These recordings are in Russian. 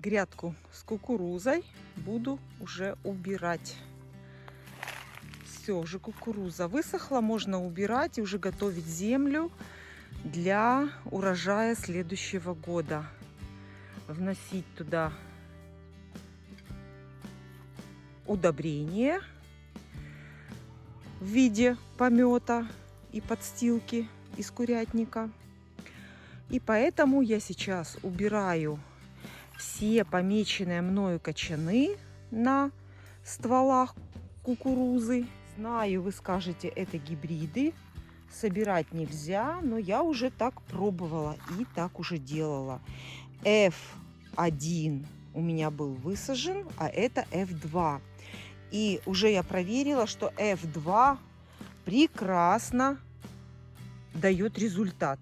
Грядку с кукурузой буду уже убирать. Все, уже кукуруза высохла, можно убирать и уже готовить землю для урожая следующего года. Вносить туда удобрения в виде помета и подстилки из курятника. И поэтому я сейчас убираю все помеченные мною кочаны на стволах кукурузы. Знаю, вы скажете, это гибриды, собирать нельзя, но я уже так пробовала и так уже делала. F1 у меня был высажен, а это F2. И уже я проверила, что F2 прекрасно дает результат.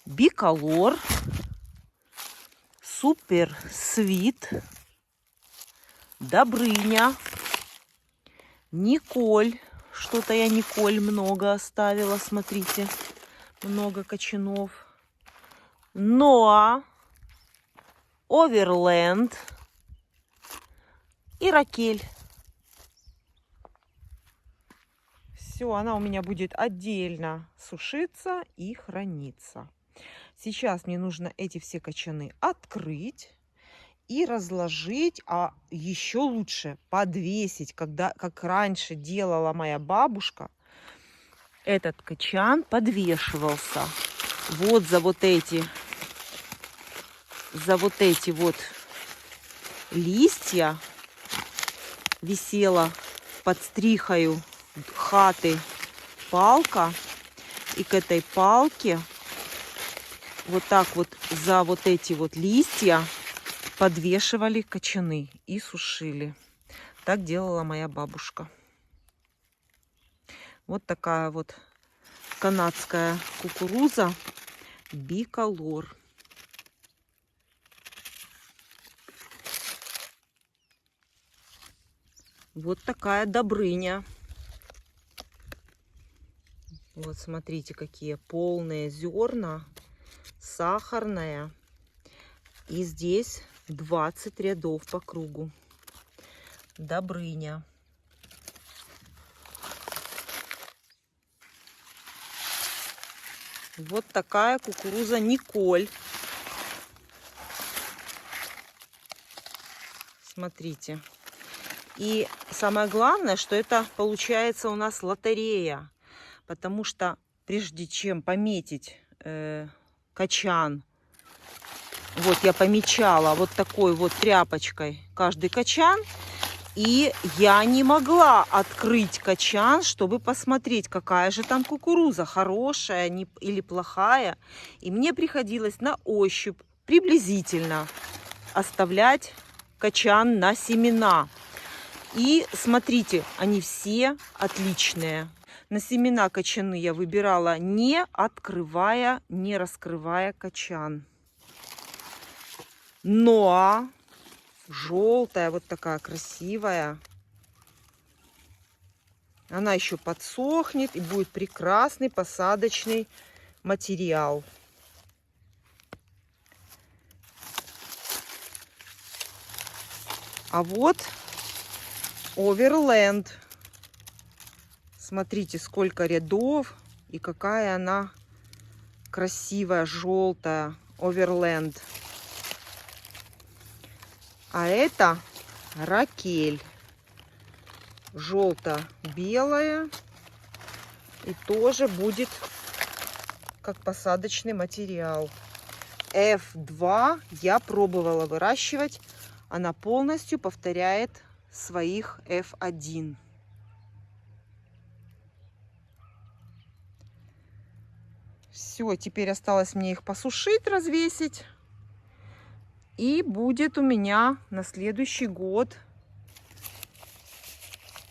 Биколор, Супер Свит, Добрыня, Николь. Что-то я Николь много оставила, смотрите, много кочанов. Ноа, Оверленд и Ракель. Все, она у меня будет отдельно сушиться и храниться. Сейчас мне нужно эти все кочаны открыть и разложить, а еще лучше подвесить, как раньше делала моя бабушка. Этот кочан подвешивался вот за вот эти вот листья, висела под стрихою хаты палка, и к этой палке вот так вот за вот эти вот листья подвешивали кочаны и сушили. Так делала моя бабушка. Вот такая вот канадская кукуруза Биколор. Вот такая Добрыня. Вот смотрите, какие полные зерна, сахарная. И здесь 20 рядов по кругу. Добрыня. Вот такая кукуруза Николь. Смотрите. И самое главное, что это получается у нас лотерея. Потому что прежде чем пометить кочан, вот я помечала вот такой вот тряпочкой каждый кочан. И я не могла открыть кочан, чтобы посмотреть, какая же там кукуруза, хорошая или плохая. И мне приходилось на ощупь приблизительно оставлять кочан на семена. И смотрите, они все отличные. На семена кочаны я выбирала не открывая, не раскрывая кочан. Но желтая, вот такая красивая. Она еще подсохнет и будет прекрасный посадочный материал. А вот Оверленд. Смотрите, сколько рядов и какая она красивая, желтая Оверленд. А это Ракель. Желто-белая. И тоже будет как посадочный материал. F2 я пробовала выращивать. Она полностью повторяет своих F1. Все, теперь осталось мне их посушить, развесить. И будет у меня на следующий год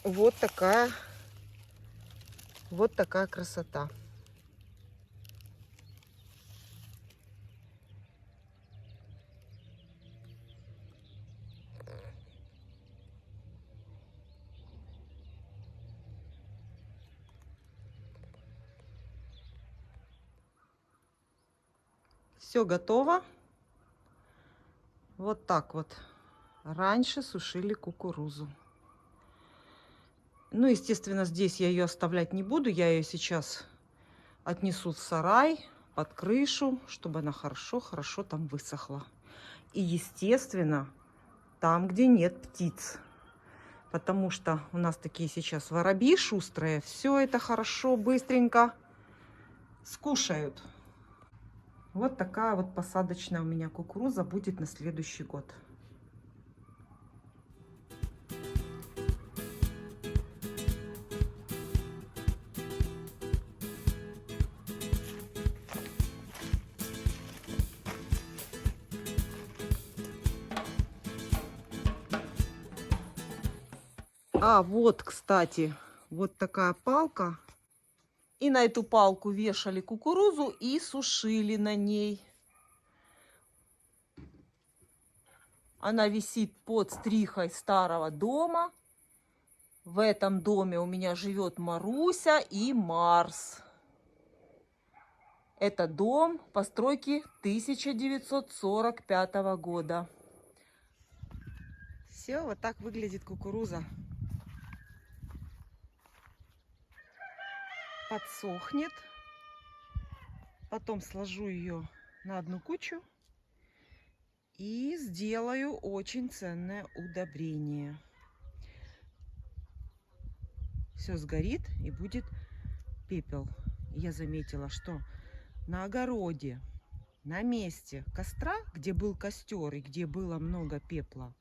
вот такая красота. Все готово. Вот так вот раньше сушили кукурузу. Ну, естественно, здесь я ее оставлять не буду. Я ее сейчас отнесу в сарай, под крышу, чтобы она хорошо там высохла. И, естественно, там, где нет птиц. Потому что у нас такие сейчас воробьи шустрые. Все это хорошо, быстренько скушают. Вот такая вот посадочная у меня кукуруза будет на следующий год. А вот, кстати, вот такая палка. И на эту палку вешали кукурузу и сушили на ней. Она висит под стрихой старого дома. В этом доме у меня живет Маруся и Марс. Это дом постройки 1945 года. Все, вот так выглядит кукуруза. Подсохнет. Потом сложу ее на одну кучу и сделаю очень ценное удобрение. Все сгорит и будет пепел. Я заметила, что на огороде, на месте костра, где был костер и где было много пепла,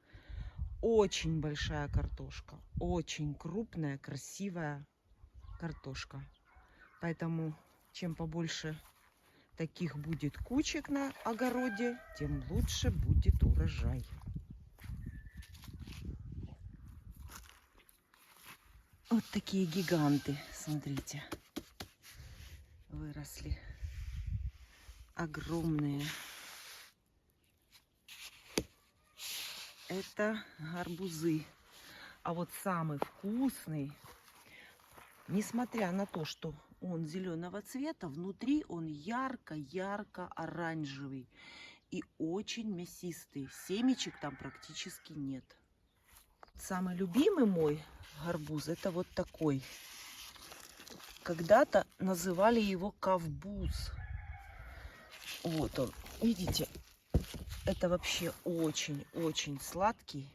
очень большая картошка, очень крупная, красивая картошка. Поэтому чем побольше таких будет кучек на огороде, тем лучше будет урожай. Вот такие гиганты, смотрите, выросли. Огромные. Это гарбузы. А вот самый вкусный, несмотря на то, что он зеленого цвета, внутри он ярко-ярко оранжевый и очень мясистый. Семечек там практически нет. Самый любимый мой гарбуз это вот такой. Когда-то называли его ковбуз. Вот он, видите, это вообще очень-очень сладкий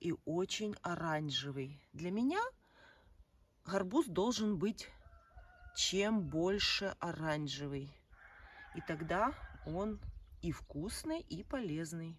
и очень оранжевый. Для меня гарбуз должен быть чем больше оранжевый. И тогда он и вкусный, и полезный.